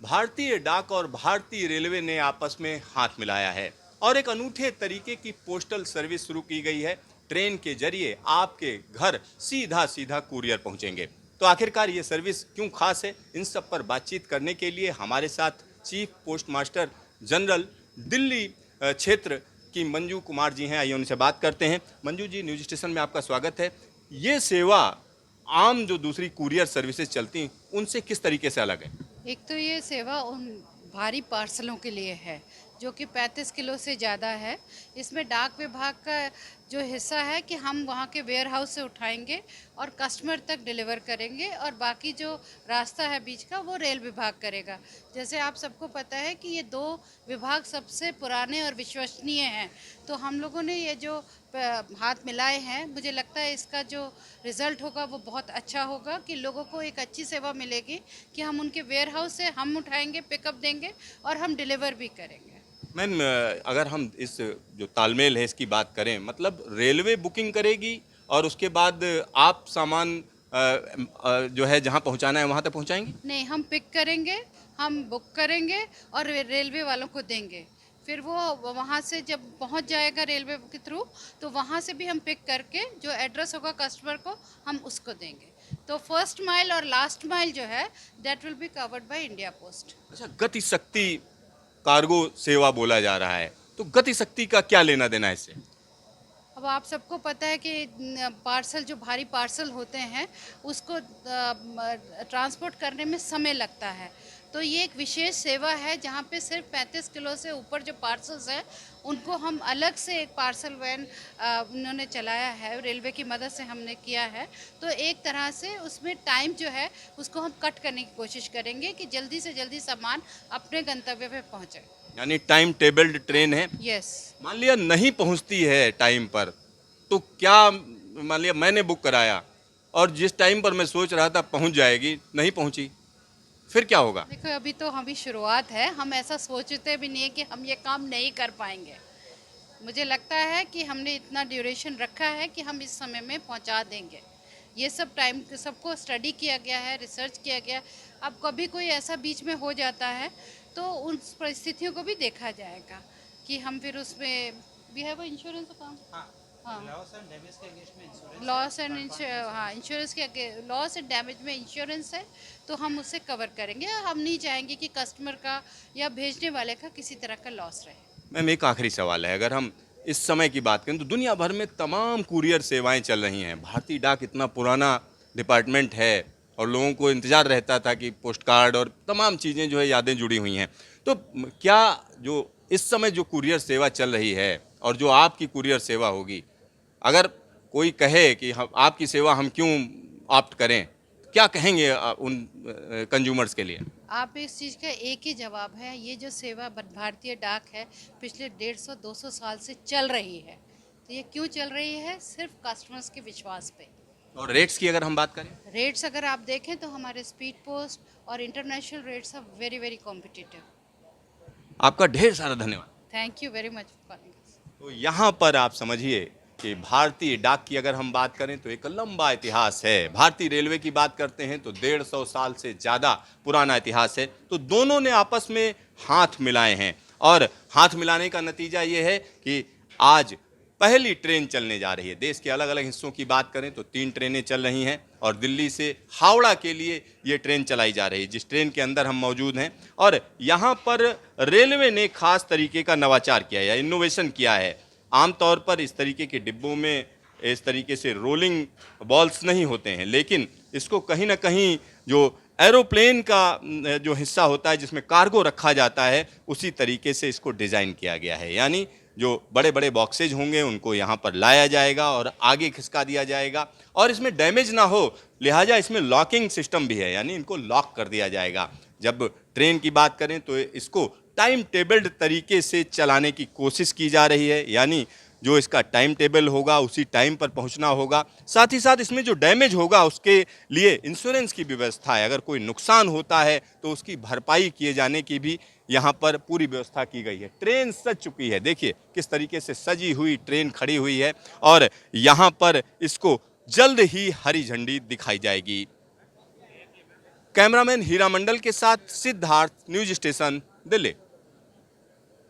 भारतीय डाक और भारतीय रेलवे ने आपस में हाथ मिलाया है और एक अनूठे तरीके की पोस्टल सर्विस शुरू की गई है। ट्रेन के जरिए आपके घर सीधा सीधा कुरियर पहुंचेंगे। तो आखिरकार ये सर्विस क्यों खास है, इन सब पर बातचीत करने के लिए हमारे साथ chief post master general Delhi क्षेत्र की मंजू कुमार जी हैं। आइए उनसे बात करते हैं। मंजू जी, न्यूज स्टेशन में आपका स्वागत है। ये सेवा आम जो दूसरी कुरियर सर्विसेज चलती हैं उनसे किस तरीके से अलग है? एक तो ये सेवा उन भारी पार्सलों के लिए है जो कि 35 किलो से ज़्यादा है। इसमें डाक विभाग का जो हिस्सा है कि हम वहाँ के वेयर हाउस से उठाएंगे और कस्टमर तक डिलीवर करेंगे, और बाकी जो रास्ता है बीच का वो रेल विभाग करेगा। जैसे आप सबको पता है कि ये दो विभाग सबसे पुराने और विश्वसनीय हैं, तो हम लोगों ने ये जो हाथ मिलाए हैं, मुझे लगता है इसका जो रिज़ल्ट होगा वो बहुत अच्छा होगा कि लोगों को एक अच्छी सेवा मिलेगी कि हम उनके वेयर हाउस से हम उठाएंगे, पिकअप देंगे और हम डिलीवर भी करेंगे। मैम, अगर हम इस जो तालमेल है इसकी बात करें, मतलब रेलवे बुकिंग करेगी और उसके बाद आप सामान जो है जहां पहुंचाना है वहां तक पहुंचाएंगी? नहीं, हम पिक करेंगे, हम बुक करेंगे और रेलवे वालों को देंगे। फिर वो वहाँ से जब पहुँच जाएगा रेलवे के थ्रू, तो वहाँ से भी हम पिक करके जो एड्रेस होगा कस्टमर को हम उसको देंगे। तो फर्स्ट माइल और लास्ट माइल जो है that will be covered by India post. अच्छा, गति शक्ति कार्गो सेवा बोला जा रहा है, तो गति शक्ति का क्या लेना देना है इससे? अब आप सबको पता है कि पार्सल जो भारी पार्सल होते हैं उसको ट्रांसपोर्ट करने में समय लगता है। तो ये एक विशेष सेवा है जहाँ पे सिर्फ 35 किलो से ऊपर जो पार्सल्स हैं उनको हम अलग से एक पार्सल वैन उन्होंने चलाया है, रेलवे की मदद से हमने किया है। तो एक तरह से उसमें टाइम जो है उसको हम कट करने की कोशिश करेंगे कि जल्दी से जल्दी सामान अपने गंतव्य पे पहुँचे। यानी टाइम टेबल्ड ट्रेन है। यस। मान लिया नहीं पहुंचती है टाइम पर, तो क्या, मान लिया मैंने बुक कराया और जिस टाइम पर मैं सोच रहा था पहुंच जाएगी, नहीं पहुंची, फिर क्या होगा? देखो, अभी तो अभी शुरुआत है, हम ऐसा सोचते भी नहीं है कि हम ये काम नहीं कर पाएंगे। मुझे लगता है कि हमने इतना ड्यूरेशन रखा है कि हम इस समय में पहुंचा देंगे। ये सब टाइम सबको स्टडी किया गया है, रिसर्च किया गया। अब कभी कोई ऐसा बीच में हो जाता है तो उन परिस्थितियों को भी देखा जाएगा कि हम फिर उसमें वी हैव इंश्योरेंस अकाउंट। हाँ, लॉस एंड हाँ, इंश्योरेंस के लॉस एंड डैमेज में इंश्योरेंस है, तो हम उससे कवर करेंगे। हम नहीं चाहेंगे कि कस्टमर का या भेजने वाले का किसी तरह का लॉस रहे। मैम, एक आखिरी सवाल है। अगर हम इस समय की बात करें तो दुनिया भर में तमाम कुरियर सेवाएं चल रही हैं। भारतीय डाक इतना पुराना डिपार्टमेंट है और लोगों को इंतज़ार रहता था कि पोस्ट कार्ड और तमाम चीज़ें जो है यादें जुड़ी हुई हैं। तो क्या जो इस समय जो कुरियर सेवा चल रही है और जो आपकी कुरियर सेवा होगी, अगर कोई कहे कि हम आपकी सेवा हम क्यों ऑप्ट करें, क्या कहेंगे उन कंज्यूमर्स के लिए? आप इस चीज़ का एक ही जवाब है, ये जो सेवा भारतीय डाक है पिछले 150-200 साल से चल रही है। तो ये क्यों चल रही है? सिर्फ कस्टमर्स के विश्वास पे। और रेट्स की अगर हम बात करें? रेट्स अगर आप देखें तो हमारे स्पीड पोस्ट और international rates are very very competitive. आपका ढेर सारा धन्यवाद। Thank you very much for. तो यहाँ पर आप समझिए कि भारतीय डाक की अगर हम बात करें तो एक लंबा इतिहास है। भारतीय रेलवे की बात करते हैं तो 150 साल से ज़्यादा पुराना इतिहास है। तो दोनों ने आपस में हाथ मिलाए हैं और हाथ मिलाने का नतीजा ये है कि आज पहली ट्रेन चलने जा रही है। देश के अलग अलग हिस्सों की बात करें तो 3 ट्रेनें चल रही हैं और दिल्ली से हावड़ा के लिए ये ट्रेन चलाई जा रही है, जिस ट्रेन के अंदर हम मौजूद हैं। और यहाँ पर रेलवे ने खास तरीके का नवाचार किया है या इनोवेशन किया है। आमतौर पर इस तरीके के डिब्बों में इस तरीके से रोलिंग बॉल्स नहीं होते हैं, लेकिन इसको कहीं ना कहीं जो एरोप्लेन का जो हिस्सा होता है जिसमें कार्गो रखा जाता है, उसी तरीके से इसको डिज़ाइन किया गया है। यानी जो बड़े बड़े बॉक्सेज होंगे उनको यहाँ पर लाया जाएगा और आगे खिसका दिया जाएगा और इसमें डैमेज ना हो, लिहाजा इसमें लॉकिंग सिस्टम भी है, यानी इनको लॉक कर दिया जाएगा। जब ट्रेन की बात करें तो इसको टाइम टेबल्ड तरीके से चलाने की कोशिश की जा रही है, यानी जो इसका टाइम टेबल होगा उसी टाइम पर पहुंचना होगा। साथ ही साथ इसमें जो डैमेज होगा उसके लिए इंश्योरेंस की व्यवस्था है। अगर कोई नुकसान होता है तो उसकी भरपाई किए जाने की भी यहाँ पर पूरी व्यवस्था की गई है। ट्रेन सज चुकी है, देखिए किस तरीके से सजी हुई ट्रेन खड़ी हुई है और यहाँ पर इसको जल्द ही हरी झंडी दिखाई जाएगी। कैमरामैन हीरा मंडल के साथ सिद्धार्थ, न्यूज स्टेशन, दिल्ली।